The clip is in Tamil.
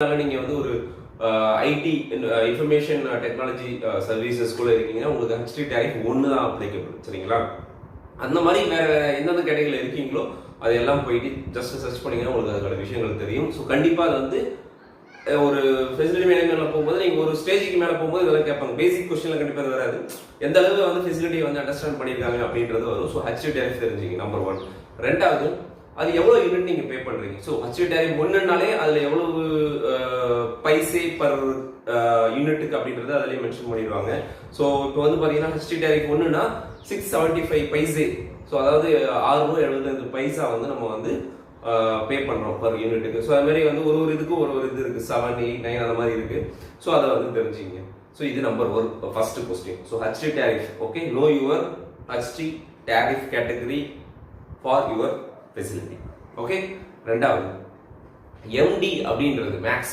நீங்க வந்து ஒரு ஐடி இன்ஃபர்மேஷன் டெக்னாலஜி சர்வீசஸ்குள்ள இருக்கீங்கன்னா உங்களுக்கு ஹெச்டி டேரிஃப் ஒன்று தான் அப்ளிகபிள். சரிங்களா? அந்த மாதிரி வேற எந்தெந்த கேட்டகரியில் இருக்கீங்களோ அதெல்லாம் போயிட்டு ஜஸ்ட் சர்ச் பண்ணீங்கன்னா உங்களுக்கு அதோட விஷயங்கள் தெரியும். ஸோ கண்டிப்பாக அது வந்து ஒரு ஃபெசிலிட்டி மேனேஜ்மெண்ட்ல போகும்போது நீங்கள் ஒரு ஸ்டேஜுக்கு மேலே போகும்போது இதெல்லாம் கேட்பாங்க. பேசிக் கொஸ்டின்ல கண்டிப்பாக வராது. எந்த அளவு வந்து ஃபெசிலிட்டி வந்து அண்டர்ஸ்டாண்ட் பண்ணியிருக்காங்க அப்படின்றது வரும். ஸோ ஹெச்டி டேரிஃப் தெரிஞ்சுங்க, நம்பர் 1. ரெண்டாவது, அது எவ்வளவு யூனிட் நீங்க பே பண்றீங்க. ஸோ ஹெச்டி டேரிஃப் ஒன்றுனாலே அதுல எவ்வளவு பைசே பர் யூனிட்டுக்கு அப்படின்றத அதிலே மென்ஷன் பண்ணிடுவாங்க. ஸோ இப்போ வந்து பாத்தீங்கன்னா ஹெச்டி டேரிஃப் ஒன்றுனா 675 பைசே. ஸோ அதாவது 6.75 பைசா வந்து நம்ம வந்து பே பண்றோம் பர் யூனிட்டுக்கு. ஸோ அது மாதிரி வந்து ஒரு இதுக்கு ஒரு இது இருக்கு, 7, 8, 9 அந்த மாதிரி இருக்கு. ஸோ அதை வந்து தெரிஞ்சுங்க. ஸோ இது number 1 first question. So HD tariff, okay, no your HD tariff category for your facility. Okay. ரெண்டாவது, எம்டி அப்படின்றது மேக்ஸ்